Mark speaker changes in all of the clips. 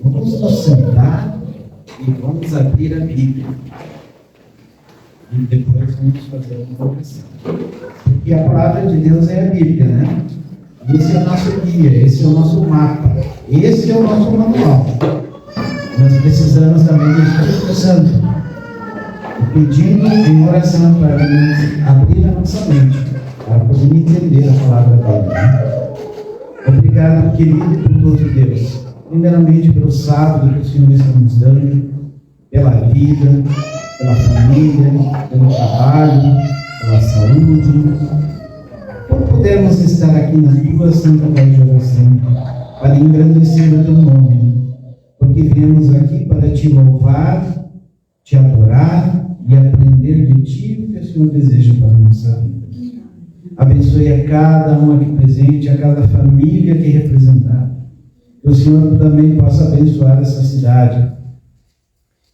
Speaker 1: Vamos nos sentar e vamos abrir a Bíblia. E depois vamos fazer uma oração. Porque a palavra de Deus é a Bíblia, né? Esse é o nosso guia, esse é o nosso mapa, esse é o nosso manual. Nós precisamos também do Espírito Santo, pedindo em oração para nos abrir a nossa mente, para poder entender a palavra dele. Obrigado, querido e bondoso Deus, primeiramente pelo sábado que o Senhor está nos dando, pela vida, pela família, pelo trabalho, pela saúde, por podermos estar aqui na tua santa voz de oração, para engrandecer o teu nome, porque viemos aqui para te louvar, te adorar e aprender de ti o que o Senhor deseja para a nossa vida. Abençoe a cada um aqui presente, a cada família aqui representada. Que o Senhor também possa abençoar essa cidade.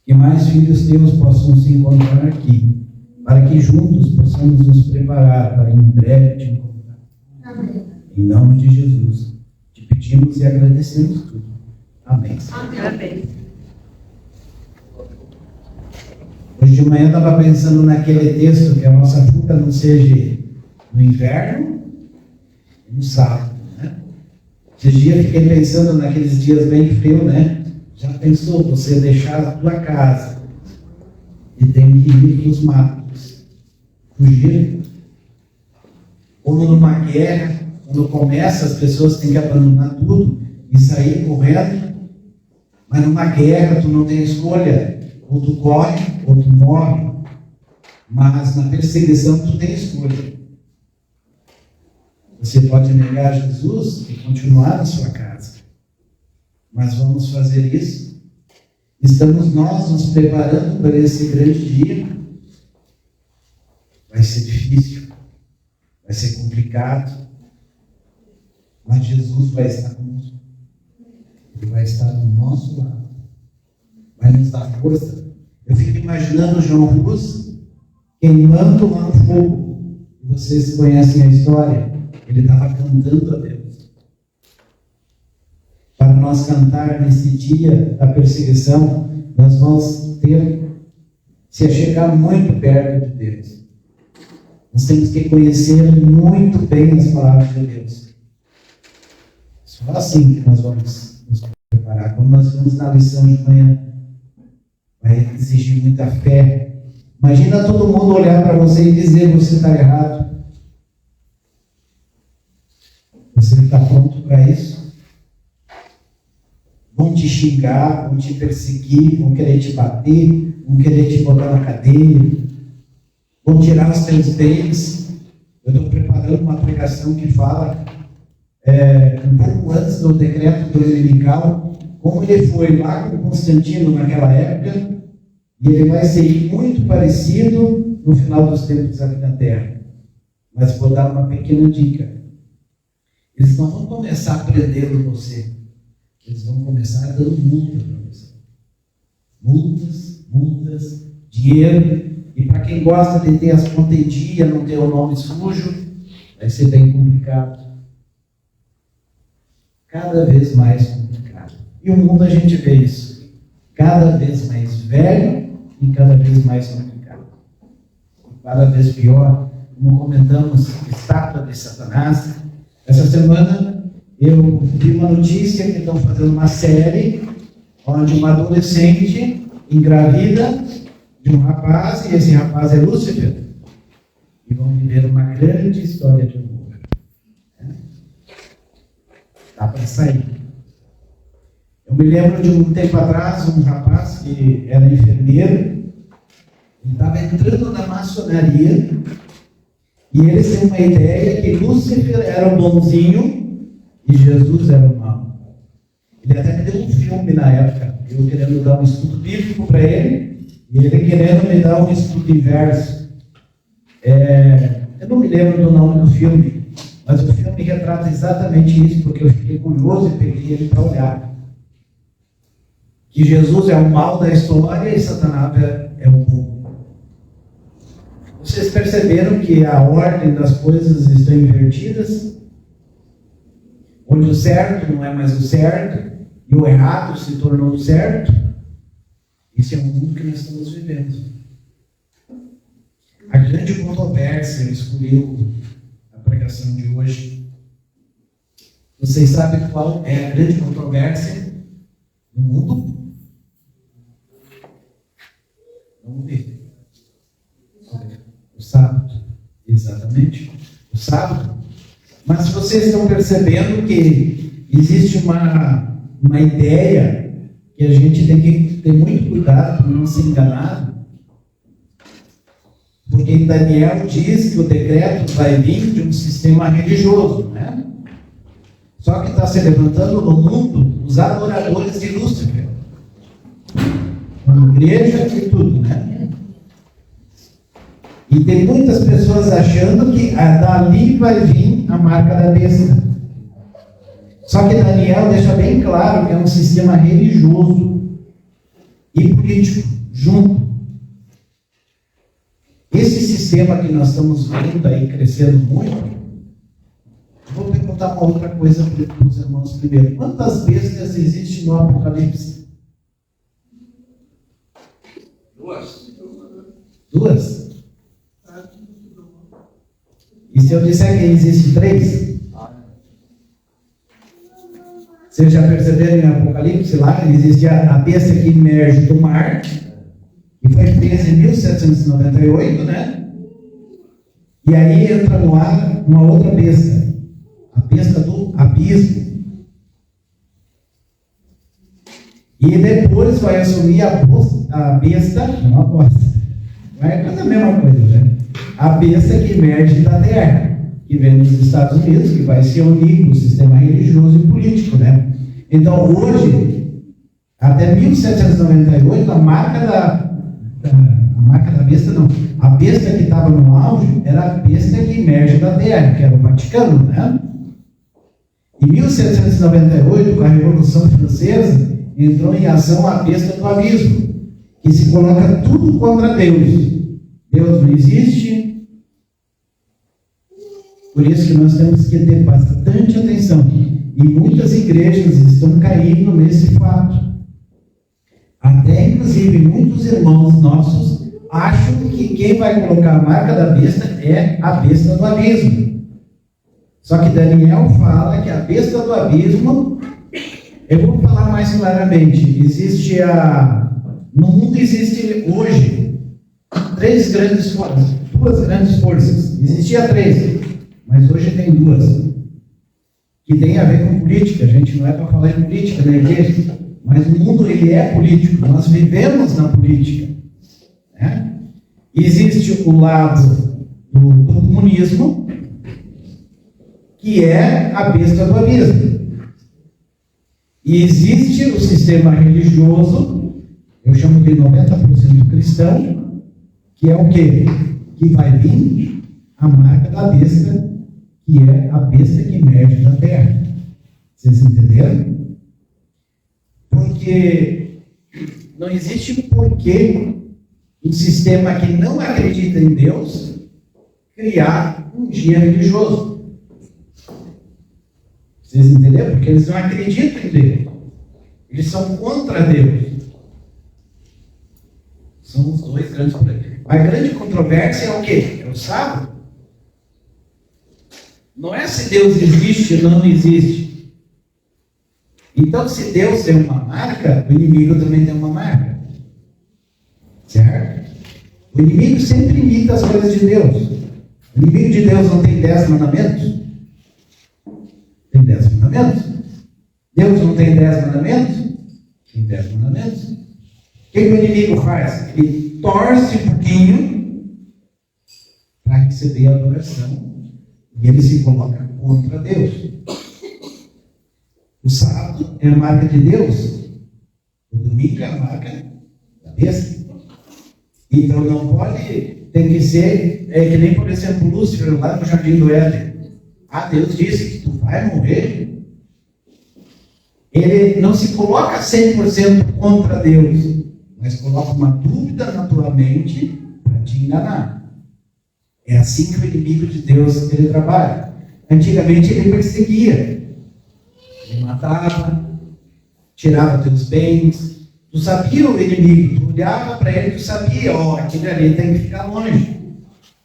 Speaker 1: Que mais filhos teus possam se encontrar aqui, para que juntos possamos nos preparar para em breve te encontrar.
Speaker 2: Amém.
Speaker 1: Em nome de Jesus, te pedimos e agradecemos tudo. Amém.
Speaker 2: Amém.
Speaker 1: Hoje de manhã eu estava pensando naquele texto que a nossa fuga não seja no inverno e no sábado, né? Esses dias fiquei pensando naqueles dias bem frios, né? Já pensou você deixar a tua casa e tem que ir para os matos, fugir? Ou numa guerra, quando começa, as pessoas têm que abandonar tudo e sair correndo, mas numa guerra tu não tem escolha, ou tu corre ou tu morre, mas na perseguição tu tem escolha. Você pode negar Jesus e continuar na sua casa, mas vamos fazer isso? Estamos nós nos preparando para esse grande dia? Vai ser difícil, vai ser complicado, mas Jesus vai estar conosco. Ele vai estar do nosso lado, vai nos dar força. Eu fico imaginando João Rus queimando lá no fogo. Vocês conhecem a história? Ele estava cantando a Deus. Para nós cantar nesse dia da perseguição, nós vamos ter se achegar muito perto de Deus. Nós temos que conhecer muito bem as palavras de Deus. Só assim que nós vamos nos preparar. Quando nós vamos na lição de manhã, vai exigir muita fé. Imagina todo mundo olhar para você e dizer: você está errado. Você está pronto para isso? Vão te xingar, vão te perseguir, vão querer te bater, vão querer te botar na cadeia, vão tirar os teus bens. Eu estou preparando uma pregação que fala um pouco antes do decreto dominical, como ele foi lá com Constantino naquela época, e ele vai ser muito parecido no final dos tempos aqui na Terra. Mas vou dar uma pequena dica. Eles não vão começar prendendo você. Eles vão começar dando multa para você. Multas, dinheiro. E para quem gosta de ter as contas em dia, não ter o nome sujo, vai ser bem complicado. Cada vez mais complicado. E o mundo a gente vê isso. Cada vez mais velho e cada vez mais complicado. Cada vez pior. Como comentamos, estátua de Satanás. Essa semana eu vi uma notícia que estão fazendo uma série onde uma adolescente engravida de um rapaz, e esse rapaz é Lúcifer, e vão viver uma grande história de amor. Dá para sair. Eu me lembro de um tempo atrás, um rapaz que era enfermeiro, ele estava entrando na maçonaria, e eles têm uma ideia que Lúcifer era o bonzinho e Jesus era o mau. Ele até me deu um filme na época, eu querendo dar um estudo bíblico para ele, e ele querendo me dar um estudo inverso. Eu não me lembro do nome do filme, mas o filme retrata exatamente isso, porque eu fiquei curioso e peguei ele para olhar. Que Jesus é o mal da história e Satanás é o bom. Vocês perceberam que a ordem das coisas estão invertidas? Onde o certo não é mais o certo, e o errado se tornou certo, esse é o mundo que nós estamos vivendo. A grande controvérsia escolheu a pregação de hoje. Vocês sabem qual é a grande controvérsia no mundo? Vamos ver. O sábado. Exatamente. O sábado. Mas vocês estão percebendo que existe uma ideia que a gente tem que ter muito cuidado para não ser enganado. Porque em Daniel diz que o decreto vai vir de um sistema religioso, né? Só que está se levantando no mundo os adoradores de Lúcifer. Uma igreja e tudo, né? E tem muitas pessoas achando que dali vai vir a marca da besta. Só que Daniel deixa bem claro que é um sistema religioso e político junto. Esse sistema que nós estamos vendo aí crescendo muito. Vou perguntar uma outra coisa para os irmãos primeiro. Quantas bestas existem no Apocalipse? Duas? E se eu disser que existem 3? Vocês já perceberam em Apocalipse lá? Existe a besta que emerge do mar, que foi presa em 1798, né? E aí entra no ar uma outra besta. A besta do abismo. E depois vai assumir a besta, não a bosta. Vai fazer a mesma coisa, né? A besta que emerge da terra, que vem dos Estados Unidos, que vai se unir com o sistema religioso e político, né? Então, hoje, até 1798, a marca da besta, não. A besta que estava no auge era a besta que emerge da terra, que era o Vaticano, né? Em 1798, com a Revolução Francesa, entrou em ação a besta do abismo, que se coloca tudo contra Deus. Deus não existe. Por isso que nós temos que ter bastante atenção. E muitas igrejas estão caindo nesse fato. Até, inclusive, muitos irmãos nossos acham que quem vai colocar a marca da besta é a besta do abismo. Só que Daniel fala que a besta do abismo, eu vou falar mais claramente, no mundo existe hoje duas grandes forças. Existia 3, mas hoje tem 2. Que tem a ver com política. A gente não é para falar em política na igreja, mas o mundo ele é político. Nós vivemos na política, né? Existe o lado do comunismo, que é a besta do abismo. E existe o sistema religioso, eu chamo de 90% cristão, que é o quê? Que vai vir a marca da besta, que é a besta que emerge da terra. Vocês entenderam? Porque não existe porquê um sistema que não acredita em Deus criar um dia religioso. Vocês entenderam? Porque eles não acreditam em Deus. Eles são contra Deus. São os dois grandes problemas. A grande controvérsia é o quê? É o sábado. Não é se Deus existe ou não existe. Então, se Deus tem uma marca, o inimigo também tem uma marca. Certo? O inimigo sempre imita as coisas de Deus. O inimigo de Deus não tem 10 mandamentos? Tem 10 mandamentos. Deus não tem 10 mandamentos? Tem 10 mandamentos. O que o inimigo faz? Ele torce um pouquinho para receber a adoração e ele se coloca contra Deus. O sábado é a marca de Deus. O domingo é a marca da besta. Então não pode, tem que ser, que nem por exemplo Lúcifer lá no Jardim do Éden. Deus disse que tu vai morrer. Ele não se coloca 100% contra Deus, mas coloca uma dúvida na tua mente para te enganar. É assim que o inimigo de Deus ele trabalha. Antigamente ele perseguia, ele matava, tirava teus bens. Tu sabia o inimigo, tu olhava para ele, tu sabia, ó, aquele ali tem que ficar longe.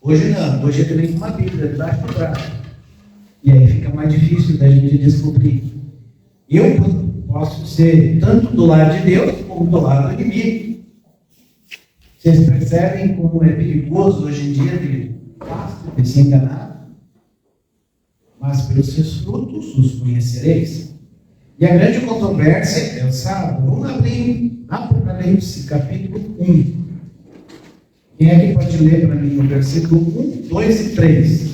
Speaker 1: Hoje não, hoje ele vem com uma Bíblia debaixo do braço. E aí fica mais difícil da gente descobrir. Eu posso ser tanto do lado de Deus como do lado do inimigo. Vocês percebem como é perigoso hoje em dia de se enganar? Mas pelos seus frutos os conhecereis. E a grande controvérsia é o sábado. Vamos abrir Apocalipse, capítulo 1. Quem é que pode ler para mim o versículo 1, 2 e 3?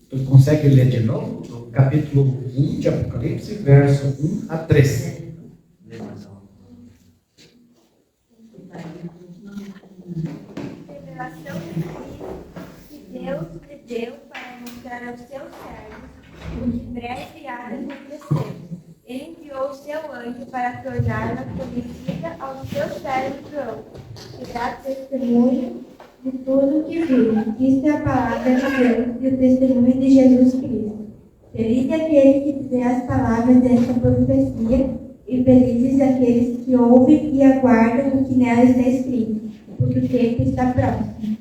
Speaker 1: Tu consegue ler de novo? O capítulo 1 de Apocalipse, verso 1 a 3.
Speaker 2: Revelação que Deus te deu para mostrar aos seus servos o que breve há de acontecer. Ele enviou o seu anjo para torná-la conhecida aos seus servos João, que dá testemunho de tudo que viu. Isto é a palavra de Deus e o testemunho de Jesus Cristo. Feliz é aquele que vê as palavras desta profecia e felizes aqueles que ouvem e aguardam o que nela está escrito, porque o tempo está próximo.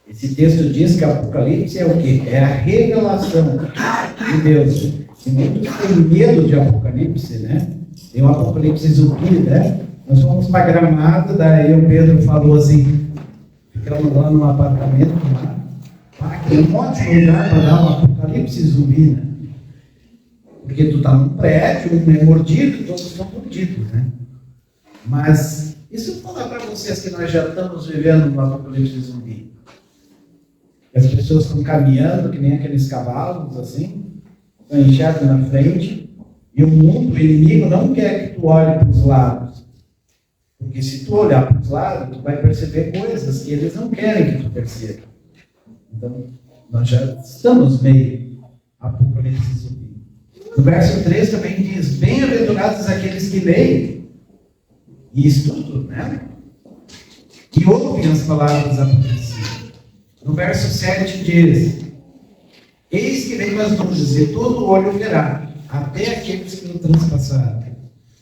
Speaker 1: Esse texto diz que Apocalipse é o quê? É a revelação de Deus. E muitos têm medo de Apocalipse, né? Tem o Apocalipse zumbi, né? Nós fomos para Gramado, daí o Pedro falou assim, ficamos lá num apartamento lá, que é um ótimo lugar para dar um Apocalipse zumbi, né? Porque tu está num prédio, um é mordido, todos são mordidos, né? Mas, e se eu falar para vocês que nós já estamos vivendo um Apocalipse zumbi? As pessoas estão caminhando, que nem aqueles cavalos, assim, estão enxergando na frente, e o mundo, o inimigo, não quer que tu olhe para os lados. Porque se tu olhar para os lados, tu vai perceber coisas que eles não querem que tu perceba. Então, nós já estamos meio Apocalipse zumbi. No verso 3 também diz, bem-aventurados aqueles que leem e estudam, né? Que ouvem as palavras da profecia. No verso 7 diz, eis que venho as luzes e todo olho verá, até aqueles que não transpassaram.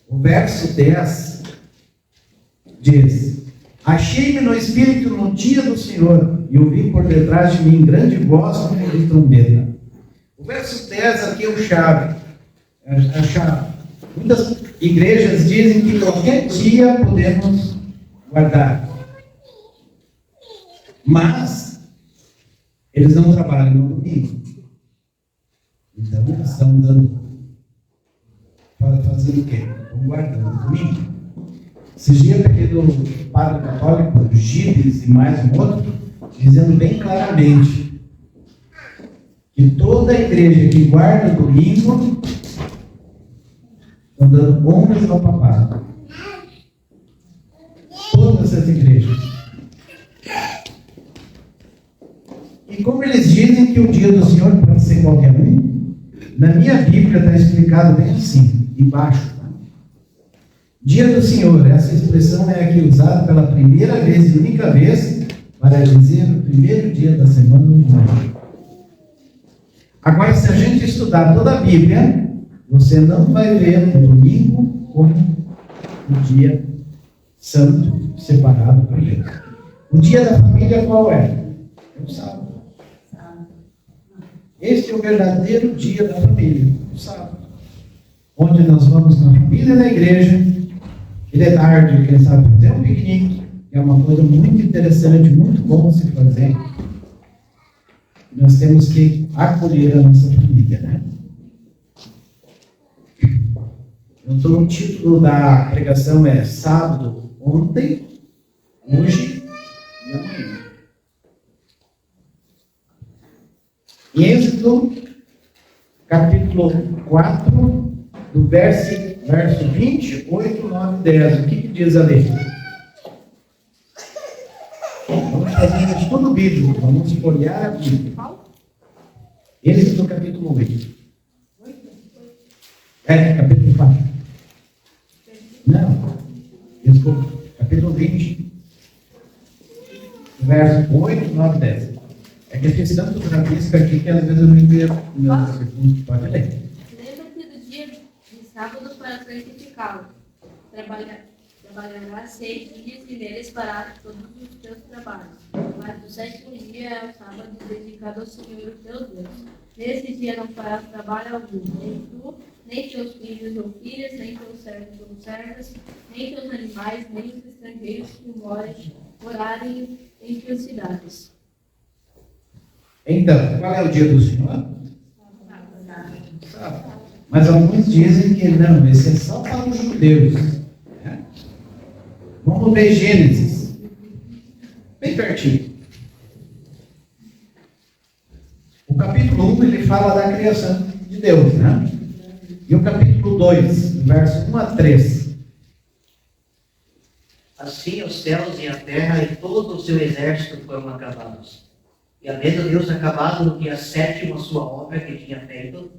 Speaker 1: O verso 10 diz, achei-me no Espírito no dia do Senhor e ouvi por detrás de mim grande voz como de trombeta. O verso 10 aqui é o chave. A chave. Muitas igrejas dizem que qualquer dia podemos guardar. Mas eles não trabalham no domingo. Então eles estão fazendo o quê? Estão guardando no domingo. Esses dias eu peguei do padre católico, do Gibes e mais um outro, dizendo bem claramente que toda a igreja que guarda o domingo estão dando honras ao papado. Todas as igrejas. E como eles dizem que o dia do Senhor pode ser qualquer um, na minha Bíblia está explicado bem assim, embaixo. Dia do Senhor, essa expressão é aqui usada pela primeira vez e única vez para dizer o primeiro dia da semana do ano. Agora, se a gente estudar toda a Bíblia, você não vai ver o domingo como o dia santo, separado para Deus. O dia da família qual é? É o sábado. Este é o verdadeiro dia da família, o sábado. Onde nós vamos na família da igreja, e de tarde, quem sabe, fazer um piquenique, que é uma coisa muito interessante, muito bom se fazer. Nós temos que acolher a nossa família, né? Então, o título da pregação é Sábado, ontem, hoje e amanhã. Em Êxodo, capítulo 4, do verso 28, 9 e 10. O que diz a lei? fazendo estudo bíblico, vamos folhear a Bíblia. Êxodo no capítulo 8. Capítulo 4. Não, desculpa, capítulo 20, verso 8, 9, 10. É que eu fiz tanto rabisco aqui que às vezes eu não entendo. Pode ler.
Speaker 3: Lembra-te do dia de sábado para santificá-lo. Trabalharás 6 dias e neles farás todos os teus trabalhos. Mas o sétimo dia é o sábado dedicado ao Senhor, o teu Deus. Nesse dia não farás trabalho algum, nem tu, nem teus filhos ou filhas, nem teus servos ou servas, nem teus animais, nem os estrangeiros que morarem em tuas cidades.
Speaker 1: Então, qual é o dia do Senhor? Sábado. Mas alguns dizem que não, esse é só para os judeus. Né? Vamos ver Gênesis. Bem pertinho. O capítulo 1 ele fala da criação de Deus, né? E o capítulo 2, verso 1 a 3.
Speaker 4: Assim os céus e a terra e todo o seu exército foram acabados. E havendo Deus acabado no dia 7º a sua obra que tinha feito,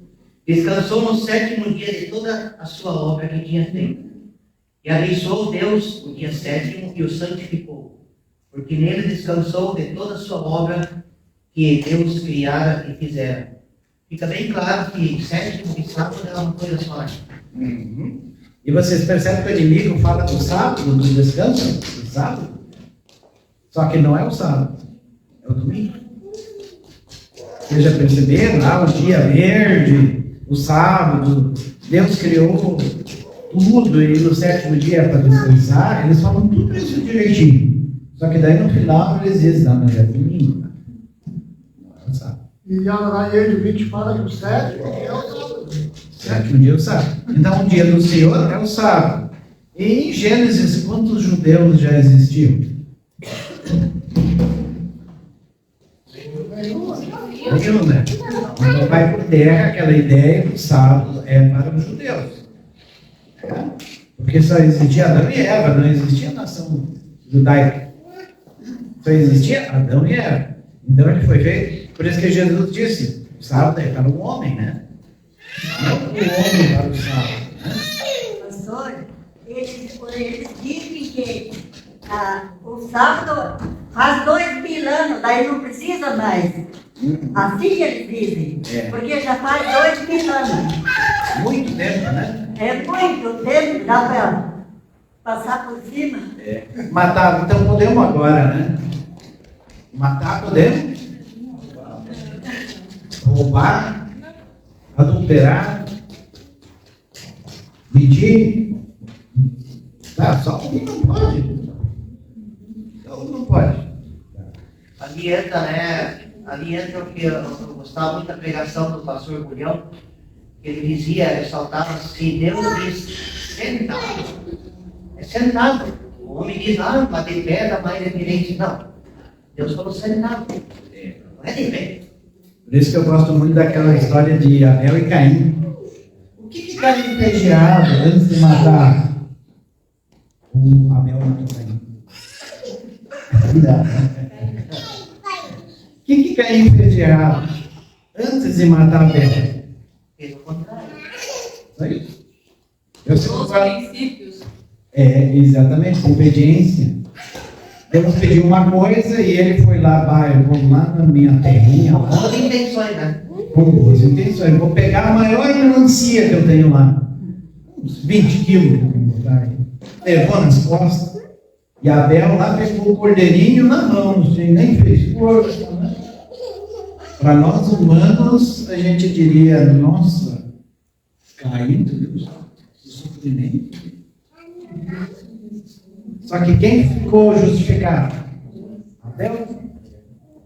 Speaker 4: descansou no 7º dia de toda a sua obra que tinha feito. E abençoou Deus o dia 7º e o santificou, porque nele descansou de toda a sua obra que Deus criara e fizera. Fica bem claro que 7º e sábado é uma coisa só.
Speaker 1: E vocês percebem que o inimigo fala do sábado, do descanso, do sábado? Só que não é o sábado, é o domingo. Vocês já perceberam? O dia verde, o sábado, Deus criou tudo e no 7º dia é para descansar. Eles falam tudo isso direitinho. Só que daí no final eles dizem, não, mas é domingo. Não é o sábado.
Speaker 5: E lá em Êxodo 20 fala que o 7º é o sábado.
Speaker 1: 7º dia é o sábado. Então o dia do Senhor é o sábado. E em Gênesis, quantos judeus já existiam? Nenhum, né? Então vai por terra aquela ideia que o sábado é para os judeus. Porque só existia Adão e Eva, não existia nação judaica. Só existia Adão e Eva. Então ele foi feito. Por isso que Jesus disse, o sábado é para o homem, né? Não o homem para o sábado. Né?
Speaker 6: Pastor, eles dizem que o sábado faz 2000 anos, daí não precisa mais. Assim que eles dizem. Porque já faz 2000 anos.
Speaker 1: Muito tempo, né?
Speaker 6: É muito tempo, dá para passar por cima.
Speaker 1: Matar, então podemos agora, né? Matar podemos. Roubar, adulterar, mentir. Só um não pode. Só um não pode.
Speaker 4: Ali entra, né? Ali entra o que eu gostava muito da pregação do pastor Gulhão, que ele dizia, ressaltava, se Deus diz sentado, é sentado. O homem diz, bater pedra, mas é direito. Não. Deus falou sentado. Não é de pé.
Speaker 1: Por isso que eu gosto muito daquela história de Abel e Caim. O que Caim fez de errado antes de matar o Abel matou Caim? O que Caim fez de errado antes de matar Abel?
Speaker 4: Fez o contrário.
Speaker 1: Só isso. Eu sei
Speaker 3: Os
Speaker 1: que
Speaker 3: princípios.
Speaker 1: exatamente, obediência. Deus pediu uma coisa e ele foi lá, eu vou lá na minha terrinha.
Speaker 4: Com boas intenções, né?
Speaker 1: Com boas intenções. Vou pegar a maior melancia que eu tenho lá. Uns 20 quilos. Levou nas costas. E Abel lá pegou o cordeirinho na mão, assim, nem fez força. Né? Para nós humanos, a gente diria, nossa, Caim, Deus, que sofrimento. Só que quem ficou justificado? Abel.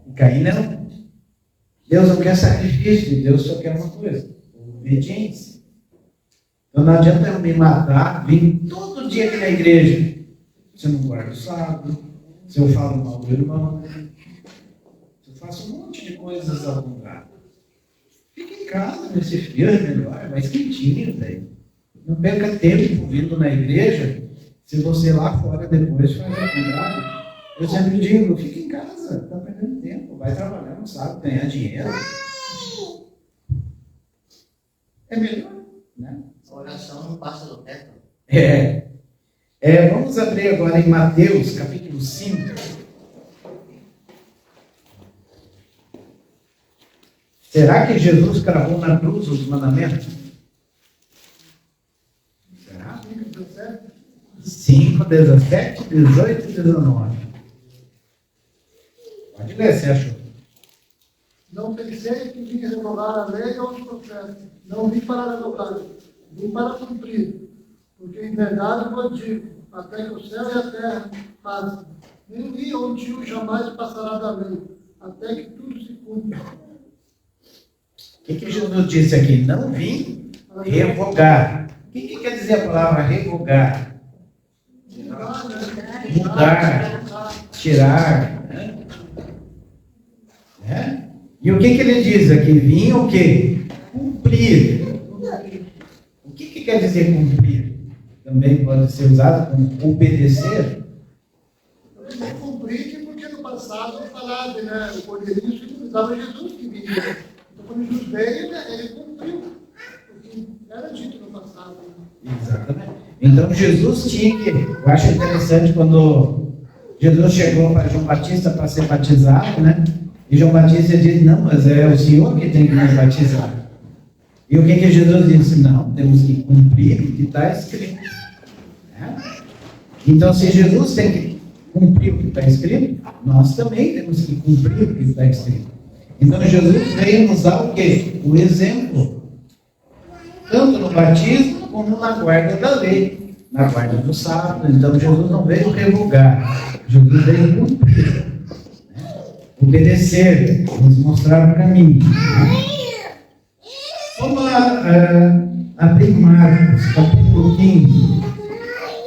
Speaker 1: E Caim não. Deus não quer sacrifício, Deus só quer uma coisa: obediência. Então não adianta eu me matar, vim todo dia aqui na igreja. Se eu não guardo o sábado, se eu falo mal do irmão, se eu faço um monte de coisas ao contrário. Fica em casa nesse frio, é melhor, mais quentinho, velho. Não perca tempo vindo na igreja. Se você lá fora depois faz o contrário, Eu sempre digo, fica em casa, está perdendo tempo, vai trabalhar, não sabe ganhar dinheiro. É melhor, né?
Speaker 4: A oração não passa do teto.
Speaker 1: Vamos abrir agora em Mateus, capítulo 5. Será que Jesus cravou na cruz os mandamentos? Será? 5, 17, 18 e 19. Pode ler, você achou?
Speaker 5: Não pensei que vim revogar a lei ou os profetas. Não vim para revogar, vim para cumprir. Porque em verdade vos digo, até que o céu e a terra passem, nem dia ou tio jamais passará da lei, até que tudo se cumpra.
Speaker 1: O que Jesus disse aqui? Não vim revogar. O que quer dizer a palavra revogar? Mudar, tirar. Né? E o que ele diz aqui? Vim o quê? Cumprir. O que quer dizer cumprir? Também pode ser usado como obedecer.
Speaker 5: Eu cumprir porque no passado falava, né? O poderio simbolizava Jesus que vinha. Então quando Jesus veio, ele cumpriu o que era dito no passado.
Speaker 1: Exatamente. Então Jesus tinha que. Eu acho interessante quando Jesus chegou para João Batista para ser batizado, né? E João Batista disse: não, mas é o Senhor que tem que nos batizar. E o que Jesus disse? Não, temos que cumprir o que está escrito. Né? Então, se Jesus tem que cumprir o que está escrito, nós também temos que cumprir o que está escrito. Então, Jesus veio nos dar o quê? O exemplo. Tanto no batismo como na guarda da lei, na guarda do sábado. Então, Jesus não veio revogar, Jesus veio cumprir, né? Obedecer, nos mostrar o caminho. Né? Vamos lá, abrir Marcos, capítulo 15.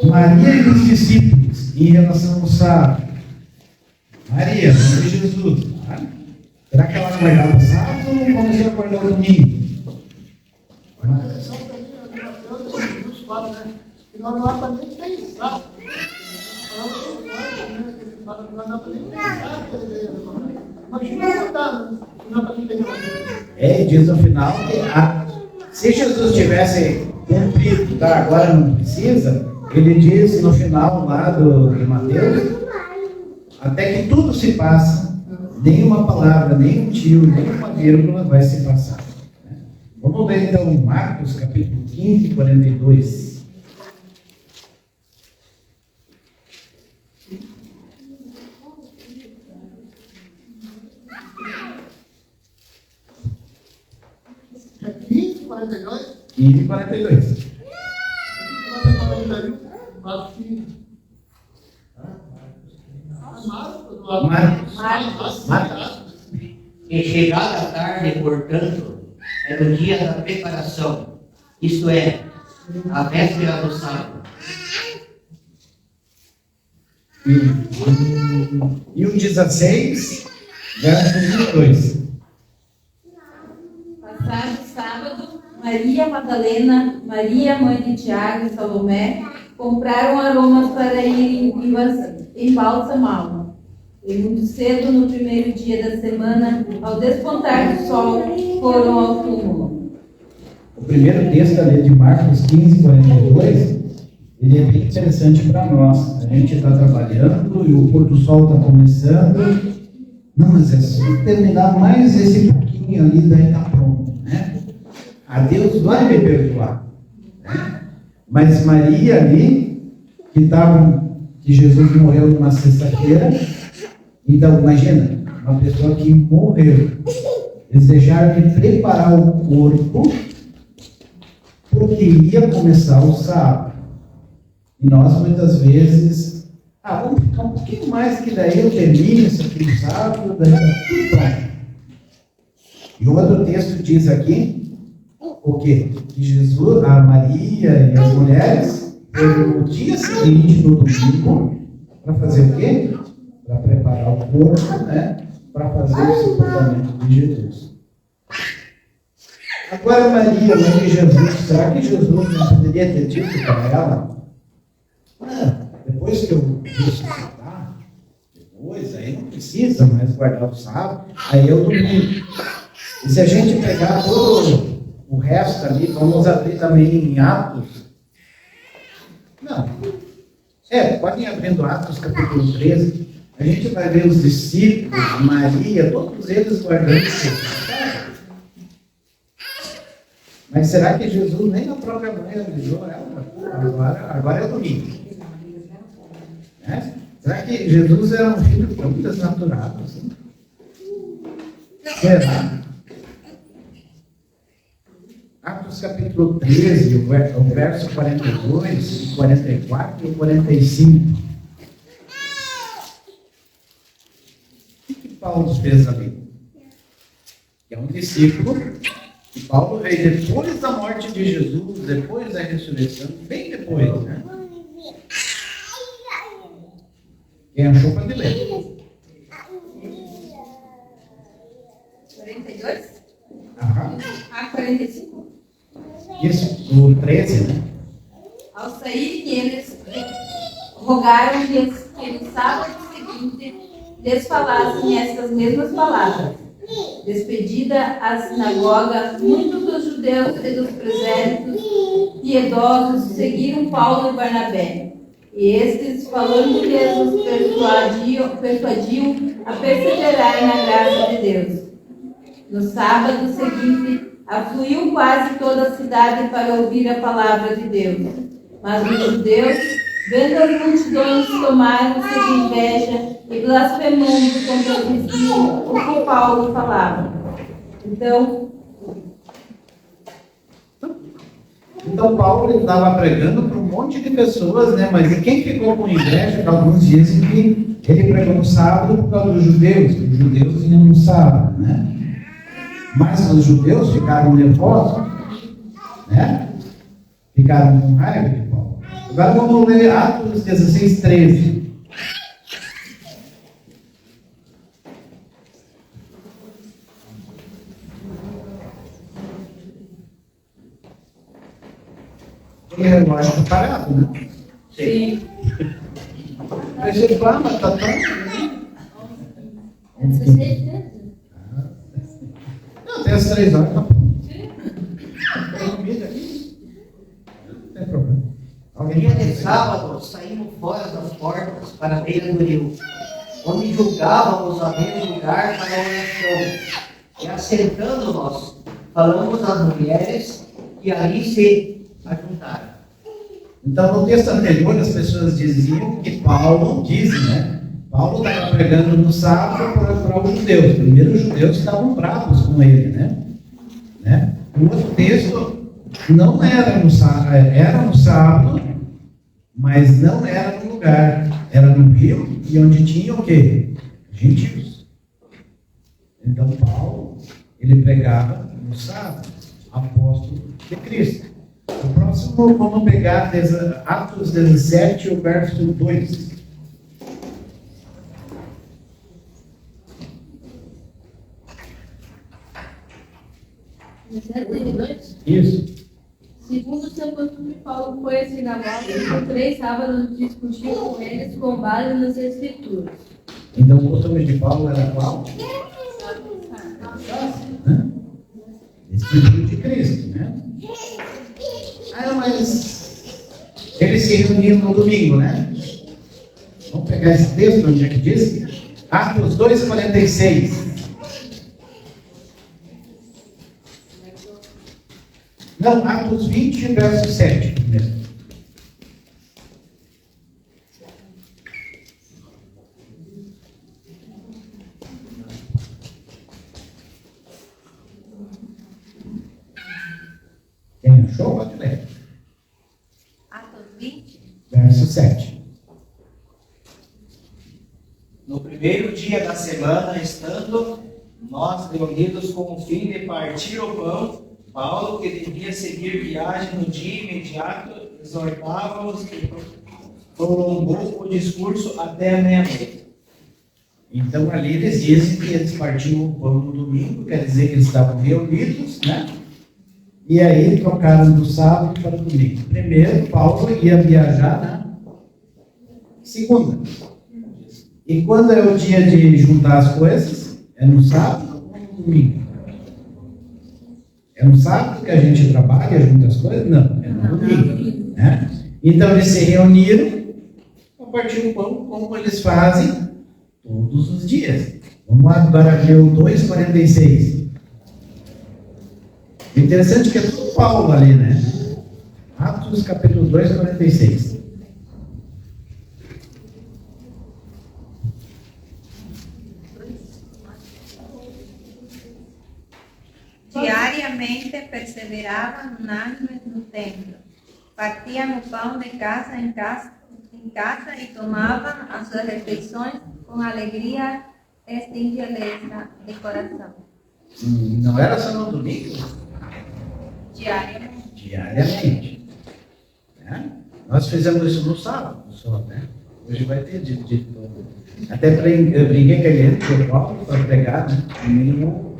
Speaker 1: Maria e os discípulos em relação ao sábado. Maria, mãe de Jesus. Tá? Será que ela acordava sábado ou começou a acordar domingo?
Speaker 5: A lição também, Jesus fala, né? Que nós não dá para nem pensar. Ele fala que não dá para nem pensar que ele veio revogar. Imagina acordar, né? Não dá para nem pensar.
Speaker 1: Diz no final que se Jesus tivesse cumprido, tá? Agora não precisa, ele diz no final lá de Mateus, até que tudo se passa, nenhuma palavra, nem um tio, nenhuma vírgula vai se passar. Né? Vamos ver então Marcos capítulo 15, 42.
Speaker 5: É 15, 42?
Speaker 1: 15, 42. Marcos.
Speaker 4: E chegada a tarde, portanto, é do dia da preparação, isto é, a véspera do sábado.
Speaker 1: E o 16, verso 22.
Speaker 3: Passado o sábado, Maria Madalena, Maria, mãe de Tiago e Salomé, compraram aromas para ir em balsamá-la. E muito cedo, no primeiro dia da semana, ao despontar do sol, foram ao túmulo.
Speaker 1: O primeiro texto ali de Marcos 15, 42, ele é bem interessante para nós. A gente está trabalhando e o pôr do sol está começando. Não, mas é só terminar mais esse pouquinho ali, daí está pronto, né? A Deus vai me perdoar. Né? Mas Maria ali, que Jesus morreu numa sexta-feira, então imagina, uma pessoa que morreu, eles deixaram de preparar o corpo porque ia começar o sábado. E nós muitas vezes, vamos ficar um pouquinho mais que daí eu termino isso aqui no sábado, daí está tudo pronto. E outro texto diz aqui, o quê? Que Jesus, a Maria e as mulheres, no dia seguinte, no domingo, para fazer o quê? Para preparar o corpo, né? Para fazer o sepultamento de Jesus. Agora Maria, mãe de Jesus, será que Jesus não poderia ter dito para ela? Depois que eu ressuscitar, precisa mais guardar o sábado, aí é o domingo. E se a gente pegar todo o resto ali, vamos abrir também em Atos. Não. Podem abrindo Atos capítulo 13. A gente vai ver os discípulos, Maria, todos eles guardando o sábado. Mas será que Jesus nem a própria mãe avisou ela? Agora é o domingo. Será que Jesus era um filho tão desnaturado assim? Será? Atos capítulo 13, o verso 42, 44 e 45. O que Paulo fez ali? É um discípulo. E Paulo veio depois da morte de Jesus, depois da ressurreição, bem depois, né? Quem achou pode ler.
Speaker 3: 42?
Speaker 1: Aham.
Speaker 3: 45.
Speaker 1: Isso, o 13, né?
Speaker 3: Ao saírem eles, rogaram-lhes que no sábado seguinte lhes falassem estas mesmas palavras. Despedida a sinagoga, muitos dos judeus e dos presbíteros piedosos seguiram Paulo e Barnabé. E estes, falando-lhes, os persuadiam a perseverarem na graça de Deus. No sábado seguinte, afluiu quase toda a cidade para ouvir a palavra de Deus. Mas os judeus, vendo as multidões, tomaram-se de inveja e blasfemando contradiziam o que Paulo falava. Então
Speaker 1: Paulo estava pregando para um monte de pessoas, né? Mas quem ficou com inveja? Alguns dizem que ele pregou no sábado por causa dos judeus, que os judeus vinham no sábado, né? Mas os judeus ficaram nervosos, né? Ficaram com raiva de Paulo. Agora vamos ler Atos 16, 13. E é lógico parado, né?
Speaker 3: Sim.
Speaker 1: Mas ele fala, mas tá tão. Não, até as 3 horas tá bom. Tem comida aqui? Não tem problema. Alguém
Speaker 4: Dia
Speaker 1: pode
Speaker 4: de
Speaker 1: dizer?
Speaker 4: sábado, saímos fora das portas para a beira do rio, onde julgávamos haver lugar para a oração. E assentando-nós, falamos às mulheres que ali se ajuntaram.
Speaker 1: Então, no texto anterior, as pessoas diziam que Paulo, dizem, né? Paulo estava pregando no sábado para os judeus. Primeiro, os judeus estavam bravos com ele, né? O outro texto não era no sábado, era no sábado, mas não era no lugar. Era no rio, e onde tinha o quê? Gentios. Então, Paulo, ele pregava no sábado, apóstolo de Cristo. O próximo, vamos pegar Atos 17, o verso 2. Isso.
Speaker 3: Segundo o seu costume, Paulo foi à sinagoga e por 3 sábados discutiu com eles com base nas Escrituras.
Speaker 1: Então, o costume de Paulo era qual? Espírito de Cristo, né? Mas eles se reuniam no domingo, né? Vamos pegar esse texto, onde é que diz? Atos 2,46. Não, Atos 20, verso 7 primeiro. Quem achou, pode ler.
Speaker 2: Atos 20.
Speaker 1: Verso 7.
Speaker 7: No primeiro dia da semana, estando nós reunidos com o fim de partir o pão, Paulo, que devia seguir viagem no dia imediato, exortava-os e prolongou o discurso até a meia-noite.
Speaker 1: Então ali eles dizem que eles partiam o pão no domingo, quer dizer que eles estavam reunidos, né? E aí trocaram do sábado para o domingo. Primeiro, Paulo ia viajar na segunda. E quando é o dia de juntar as coisas? É no sábado ou no domingo? É no sábado que a gente trabalha e junta as coisas? Não, é no domingo. Né? Então eles se reuniram para partir o pão, como eles fazem todos os dias. Vamos lá agora ver o 2,46. O interessante é que é tudo Paulo ali, né? Atos capítulo 2, 46.
Speaker 2: Diariamente perseveravam unânimes no templo. Partiam o pão de casa em casa e tomavam as suas refeições com alegria e singeleza de coração.
Speaker 1: Não era só no domingo?
Speaker 2: Diariamente.
Speaker 1: Diariamente. Né? Nós fizemos isso no sábado só, né? Hoje vai ter de todo. Até eu brinquei com ele, que o Paulo para pregar, né? No mínimo,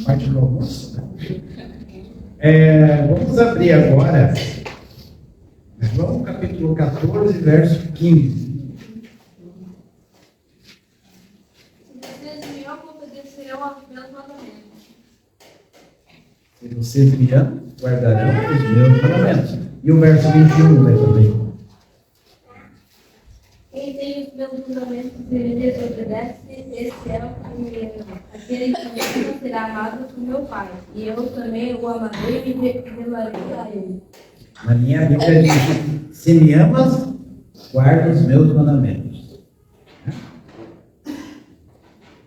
Speaker 1: parte do almoço, né? Vamos abrir agora João capítulo 14, verso 15.
Speaker 3: Vocês me obedecerão aos meus mandamentos.
Speaker 1: Se vocês me amam, guardarão os meus mandamentos. E o verso 21 vai também.
Speaker 3: Quem tem os meus mandamentos e desobedece, esse é o que me ama. Aquele que me ama será amado por meu Pai. E eu também o amarei e me revelarei a ele.
Speaker 1: Na minha Bíblia diz: se me amas, guarda os meus mandamentos.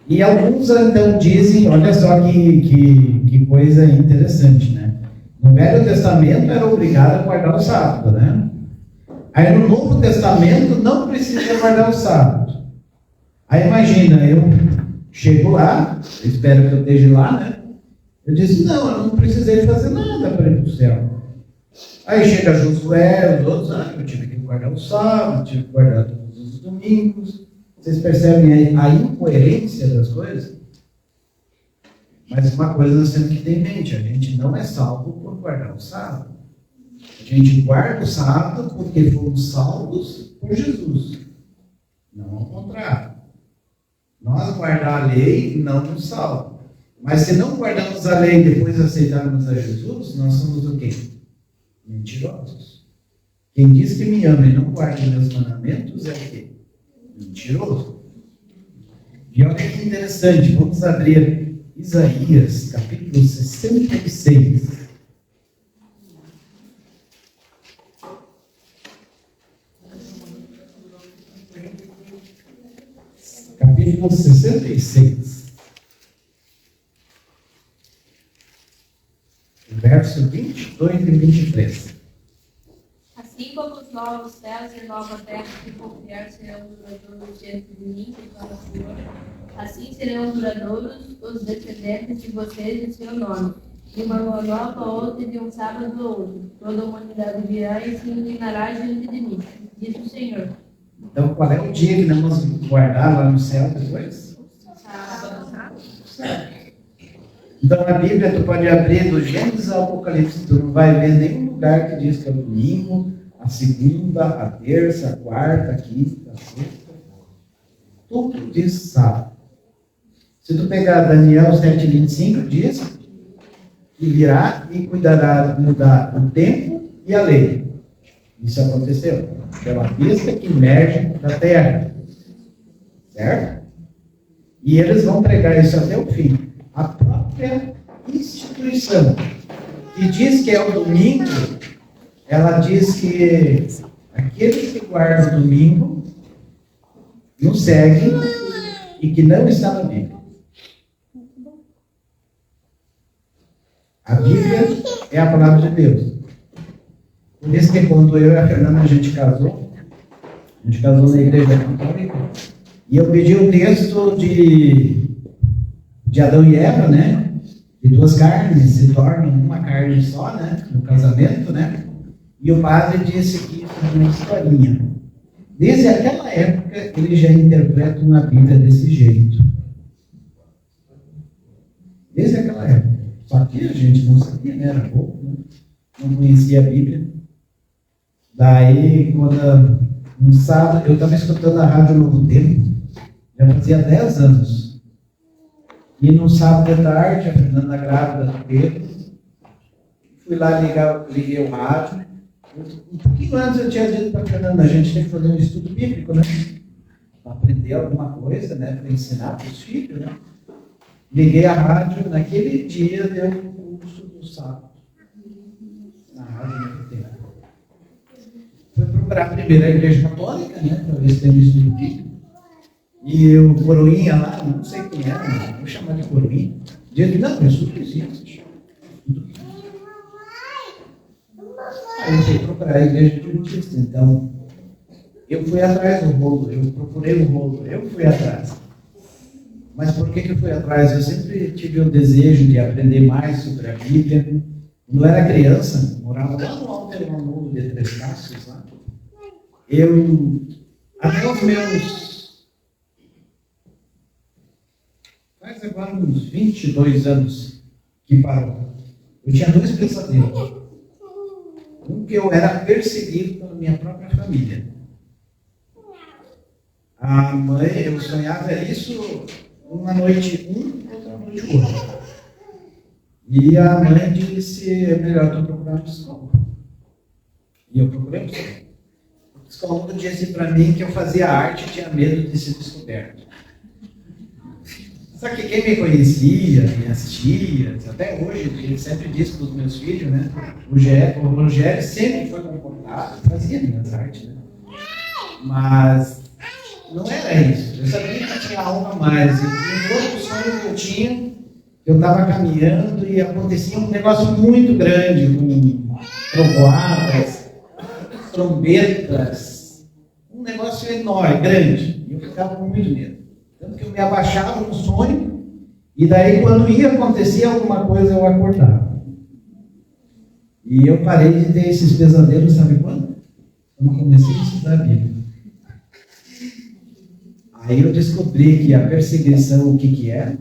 Speaker 1: E alguns então dizem, olha só que coisa interessante, né? No Velho Testamento era obrigado a guardar o sábado, né? Aí no Novo Testamento não precisa guardar o sábado. Aí imagina, eu chego lá, eu espero que eu esteja lá, né? Eu disse, não, eu não precisei fazer nada para ir para o céu. Aí chega Josué, os outros, eu tive que guardar o sábado, tive que guardar todos os domingos. Vocês percebem a incoerência das coisas? Mas uma coisa nós temos que ter em mente, a gente não é salvo por guardar o sábado. A gente guarda o sábado porque fomos salvos por Jesus. Não ao contrário. Nós guardar a lei não nos salva. Mas se não guardamos a lei e depois aceitarmos a Jesus, nós somos o quê? Mentirosos. Quem diz que me ama e não guarda meus mandamentos é o quê? Mentiroso. E olha que interessante, vamos abrir Isaías, capítulo 66. Capítulo 66. Verso 22 e 23.
Speaker 3: Assim como os novos céus e a nova terra que por criar serão duradouros diante de mim, declara o Senhor, assim serão duradouros os descendentes de vocês em seu nome. De uma lua nova outra e de um sábado outro. Toda a humanidade virá e se indignará diante de mim, diz o Senhor.
Speaker 1: Então, qual é o dia que nós vamos guardar lá no céu depois? Então, a Bíblia, tu pode abrir do Gênesis ao Apocalipse, tu não vai ver nenhum lugar que diz que é o domingo, a segunda, a terça, a quarta, a quinta, a sexta. Tudo diz sábado. Se tu pegar Daniel 7,25, diz que virá e cuidará de mudar o tempo e a lei. Isso aconteceu pela vista que emerge da terra. Certo? E eles vão pregar isso até o fim. A própria instituição que diz que é o domingo, ela diz que aqueles que guardam o domingo não seguem e que não está na Bíblia. A Bíblia é a palavra de Deus. Por isso que quando eu e a Fernanda a gente casou na igreja católica, e eu pedi o texto de Adão e Eva, né? De duas carnes se tornam uma carne só, né? No casamento, né? E o padre disse que isso é uma historinha. Desde aquela época, eles já interpretam a Bíblia desse jeito. Desde aquela época. Só que a gente não sabia, né? Era pouco, né? Não conhecia a Bíblia. Daí, quando no sábado, eu estava escutando a Rádio Novo Tempo, Já fazia 10 anos. E num sábado de tarde, a Fernanda grávida do Pedro, fui lá liguei o rádio. Um pouquinho antes eu tinha dito para a Fernanda, a gente tem que fazer um estudo bíblico, né? Para aprender alguma coisa, né? Para ensinar para os filhos, né? Liguei a rádio, naquele dia deu o curso do sábado. Na rádio naquele tempo. Fui procurar primeiro a igreja católica, né? Para ver se tem um estudo bíblico. E o coroinha lá, não sei quem era, mas vou chamar de coroinha. Dizia, não, eu sou existe. Aí eu fui procurar a igreja adventista. Então, eu fui atrás do rolo, eu procurei o rolo, eu fui atrás. Mas por que eu fui atrás? Eu sempre tive o desejo de aprender mais sobre a Bíblia. Quando eu era criança, morava lá no Alto Irmão de Três Passos, lá. Eu, até os meus... faz agora uns 22 anos que parou. Eu tinha 2 pesadelos. Um que eu era perseguido pela minha própria família. A mãe, eu sonhava isso uma noite outra noite outra. E a mãe disse, é melhor tu procurar um psicólogo. E eu procurei um psicólogo. O psicólogo disse para mim que eu fazia arte e tinha medo de ser descoberto. Só que quem me conhecia, minhas tias, até hoje, ele sempre disse para os meus filhos, né? O Rogério sempre foi comportado, fazia minhas artes, né? Mas não era isso. Eu sabia que tinha algo a mais. E um outro sonho que eu tinha, eu estava caminhando e acontecia um negócio muito grande, com trovoadas, trombetas, um negócio enorme, grande. E eu ficava com muito medo. Tanto que eu me abaixava no sonho, e daí quando ia acontecer alguma coisa, eu acordava. E eu parei de ter esses pesadelos, sabe quando? Quando eu comecei a estudar a Bíblia. Aí eu descobri que a perseguição, o que é,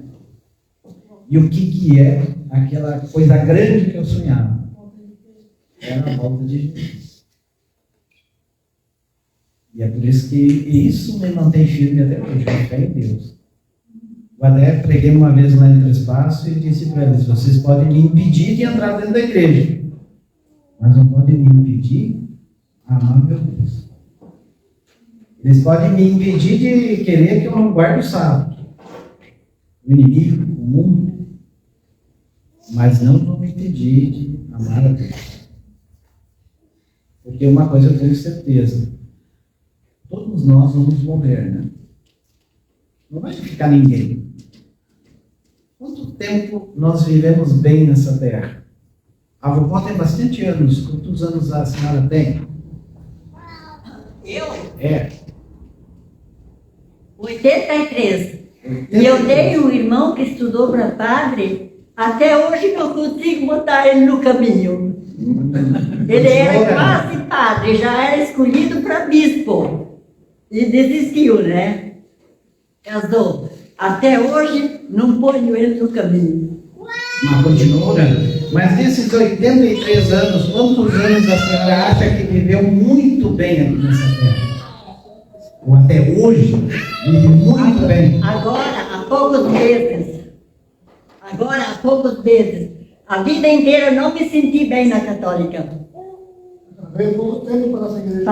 Speaker 1: e o que é aquela coisa grande que eu sonhava. Era a volta de Jesus. E é por isso que isso me mantém firme até hoje, a fé em Deus. Eu até preguei uma vez lá em Três Passos e disse para eles, vocês podem me impedir de entrar dentro da igreja, mas não podem me impedir de amar meu Deus. Eles podem me impedir de querer que eu não guarde o sábado. O inimigo, o mundo. Mas não vão me impedir de amar a Deus. Porque uma coisa eu tenho certeza. Todos nós vamos morrer, né? Não vai ficar ninguém. Quanto tempo nós vivemos bem nessa terra? A vovó tem bastante anos. Quantos anos a senhora tem?
Speaker 6: Eu?
Speaker 1: É.
Speaker 6: 83. E eu tenho um irmão que estudou para padre, até hoje não consigo botar ele no caminho. Ele era quase padre, já era escolhido para bispo. E desistiu, né? Casou. Até hoje não ponho ele no caminho.
Speaker 1: Mas continua orando. Mas nesses 83 anos, quantos anos a senhora acha que viveu muito bem aqui nessa terra? Ou até hoje, vive muito bem?
Speaker 6: Agora, há poucos meses. A vida inteira eu não me senti bem na católica.
Speaker 5: Veio pouco tempo para essa igreja.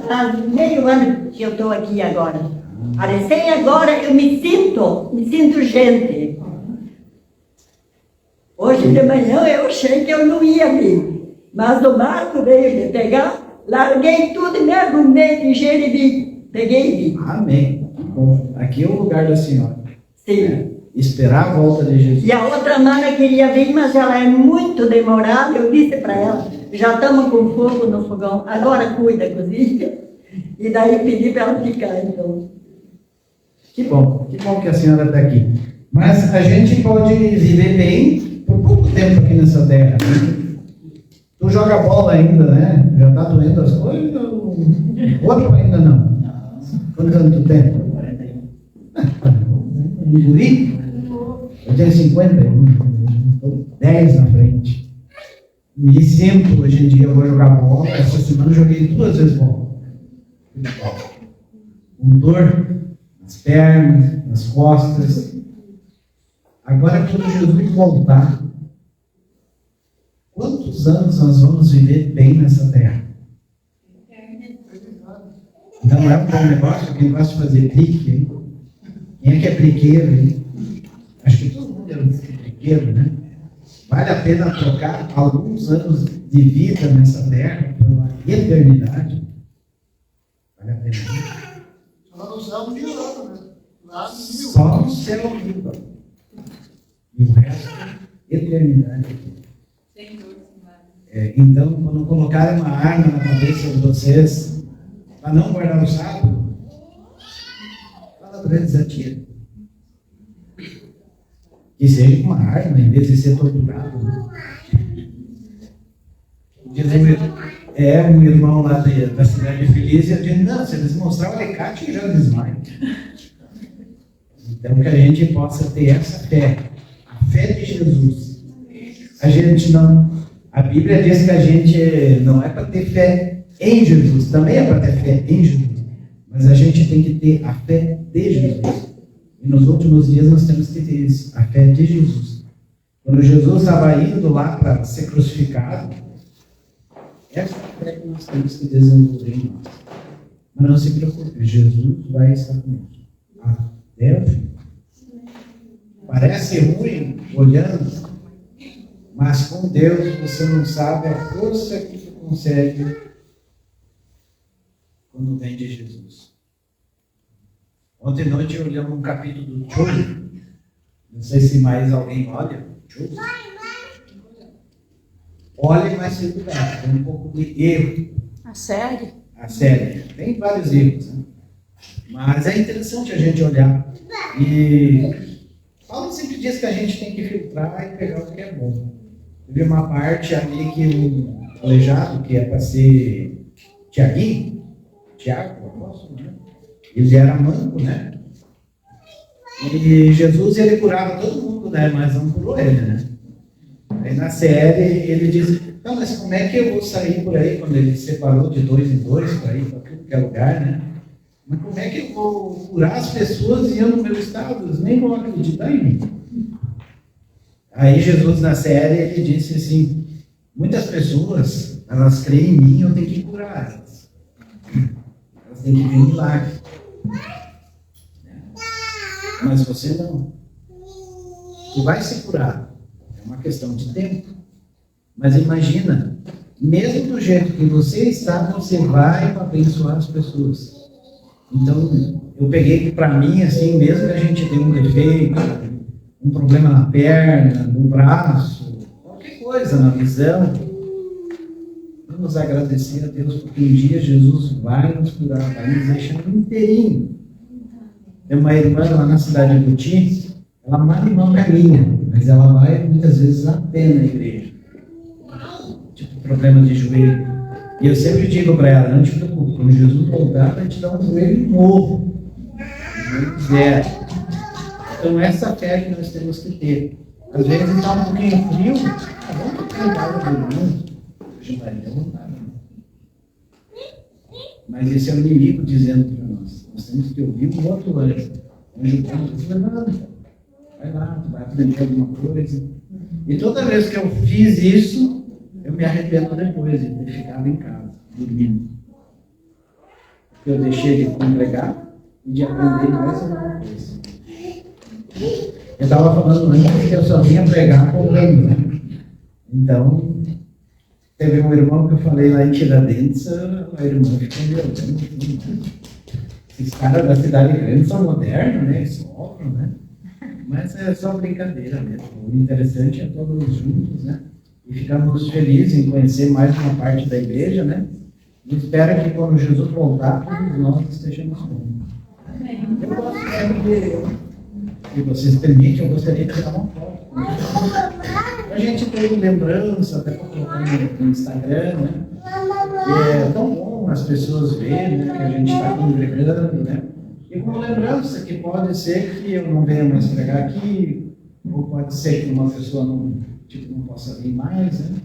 Speaker 6: Faz meio ano que eu estou aqui agora. A recém agora eu me sinto gente. Hoje de manhã eu achei que eu não ia vir. Mas o Marco veio me pegar, larguei tudo e me arrumei de jeito e vim. Peguei e vim.
Speaker 1: Amém. Bom, aqui é o lugar da senhora.
Speaker 6: Sim.
Speaker 1: É, esperar a volta de Jesus.
Speaker 6: E a outra mana queria vir, mas ela é muito demorada. Eu disse para ela, já estamos com fogo no fogão, agora cuida, cozinha. E daí pedi para ela ficar, então.
Speaker 1: Que bom que a senhora está aqui. Mas a gente pode viver bem por pouco tempo aqui nessa terra. Né? Tu joga bola ainda, né? Já está doendo as coisas? Outro ainda não? Quanto tu tem? 41. Um guri? Eu tenho 51. Estou 10 na frente. Me sinto, hoje em dia, eu vou jogar bola. Essa semana eu joguei 2 vezes bola. Com dor nas nas pernas, nas costas. Agora, quando Jesus voltar, quantos anos nós vamos viver bem nessa terra? Então não é um bom negócio? Quem gosta de fazer brique, hein? Quem é que é briqueiro, hein? Acho que todo mundo é briqueiro, né? Vale a pena trocar alguns anos de vida nessa terra pela eternidade? Vale a pena.
Speaker 5: Lá no céu, 1000 anos, né? Lá 1000.
Speaker 1: Só no céu vivo. E o resto, eternidade. Então, quando colocarem uma arma na cabeça de vocês, para não guardar o sábado, fala para eles, atira. Que seja uma arma, em vez de ser torturado. Né? Diz um irmão lá da cidade de Feliz, e diz, não, se eles mostrarem o alicate, já desmaia. Então, que a gente possa ter essa fé, a fé de Jesus. A Bíblia diz que a gente não é para ter fé em Jesus, também é para ter fé em Jesus, mas a gente tem que ter a fé de Jesus. E nos últimos dias nós temos que ter isso, a fé de Jesus. Quando Jesus estava indo lá para ser crucificado, essa fé que nós temos que desenvolver em nós. Mas não se preocupe, Jesus vai estar conosco até o fim. Parece ruim olhando, mas com Deus você não sabe a força que você consegue quando vem de Jesus. Ontem à noite eu olhei um capítulo do Chosen. Não sei se mais alguém olha. Chosen. Olha e vai ser cuidado. Tem um pouco de erro.
Speaker 8: A série?
Speaker 1: A série. Tem vários erros. Né? Mas é interessante a gente olhar. E Paulo sempre diz que a gente tem que filtrar e pegar o que é bom. Teve uma parte ali que o aleijado, que é para ser Tiago, o apóstolo, né? Ele era manco, né? E Jesus, ele curava todo mundo, né? Mas não curou ele, né? Aí na série ele diz, não, mas como é que eu vou sair por aí, quando ele separou de 2 em 2 para ir para qualquer lugar, né? Mas como é que eu vou curar as pessoas e eu no meu estado? Eles nem vão acreditar em mim. Aí Jesus na série, ele disse assim, muitas pessoas, elas creem em mim, eu tenho que curar elas. Elas têm que ver um milagre. Mas você não. Tu vai ser curado. É uma questão de tempo. Mas imagina, mesmo do jeito que você está, você vai abençoar as pessoas. Então, eu peguei para mim, assim, mesmo que a gente tenha um defeito, um problema na perna, no braço, qualquer coisa na visão, vamos agradecer a Deus, porque um dia Jesus vai nos curar, vai nos deixar inteirinho. Tem uma irmã lá na cidade de Buti, ela mal e mal caminha, mas ela vai muitas vezes a pé na igreja. Tipo, problema de joelho. E eu sempre digo para ela, não te preocupe, quando Jesus voltar, vai te dar um joelho novo. Zero. Então essa fé que nós temos que ter. Às vezes está um pouquinho frio, vamos tentar o mundo. Hoje vai levantar. Mas esse é o inimigo dizendo para nós. Nós temos que ouvir um outro anjo. O anjo bom diz, levanta. Vai lá, tu vai aprender alguma coisa. E toda vez que eu fiz isso, eu me arrependo depois de ter ficado em casa, dormindo. Porque eu deixei de congregar e de aprender mais alguma coisa. Eu estava falando antes que eu só vinha pregar correndo, né? Então, teve um irmão que eu falei lá em Tiradentes, a irmã ficou me olhando. Esses caras da cidade grande são modernos, né? Eles sofrem, né? Mas é só brincadeira mesmo. O interessante é todos juntos, né? E ficamos felizes em conhecer mais uma parte da igreja, né? E espero que quando Jesus voltar, todos nós estejamos juntos. Eu gosto sempre se vocês permitem, eu gostaria de tirar uma foto. A gente tem lembrança, até para colocar no Instagram, né? E é tão bom as pessoas verem, né, que a gente está congregando, né? E como lembrança que pode ser que eu não venha mais pregar aqui, ou pode ser que uma pessoa não possa vir mais, né?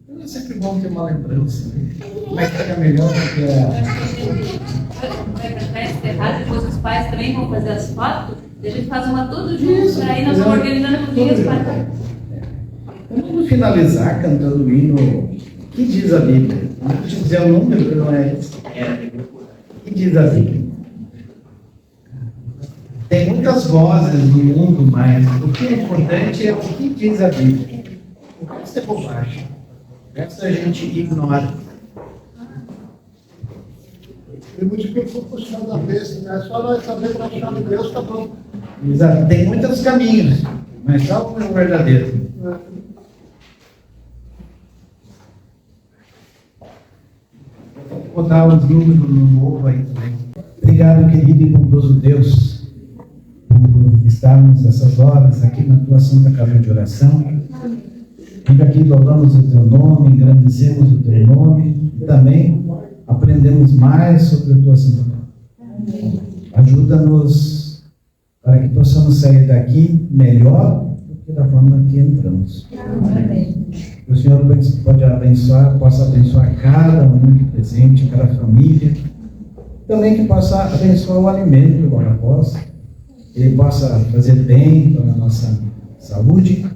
Speaker 1: Então é sempre bom ter uma lembrança, né? Como é que fica melhor do que a...
Speaker 3: vai pra festa errada, depois os pais também vão fazer as fotos, a gente faz uma tudo junto, aí nós vamos organizando com os pais.
Speaker 1: Então vamos finalizar cantando o hino. Que diz a Bíblia? Não vou te dizer o número, que não é esse. Que diz a Bíblia? Tem muitas vozes no mundo, mas o que é importante é o que diz a Bíblia. O resto é bobagem. O resto a gente ignora.
Speaker 5: Tem muito que for puxar da besta, né? Só nós saber que achar de Deus, tá bom.
Speaker 1: Exato. Tem muitos caminhos, mas só o verdadeiro. Vou dar os números no novo aí também. Obrigado, querido e bondoso Deus, por estarmos essas horas aqui na tua Santa Casa de Oração. Fica aqui, louvamos o teu nome, engrandecemos o teu nome e também aprendemos mais sobre a tua Santa Palavra. Ajuda-nos para que possamos sair daqui melhor do que da forma que entramos. Que o Senhor pode abençoar, possa abençoar cada um aqui presente, cada família. Também que possa abençoar o alimento agora após. Que ele possa fazer bem para a nossa saúde,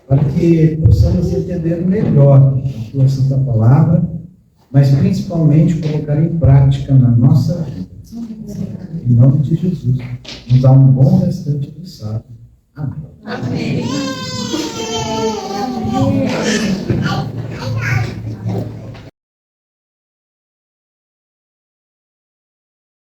Speaker 1: para que possamos entender melhor a tua Santa Palavra, mas principalmente colocar em prática na nossa vida. Em nome de Jesus. Nos dá um bom restante do sábado.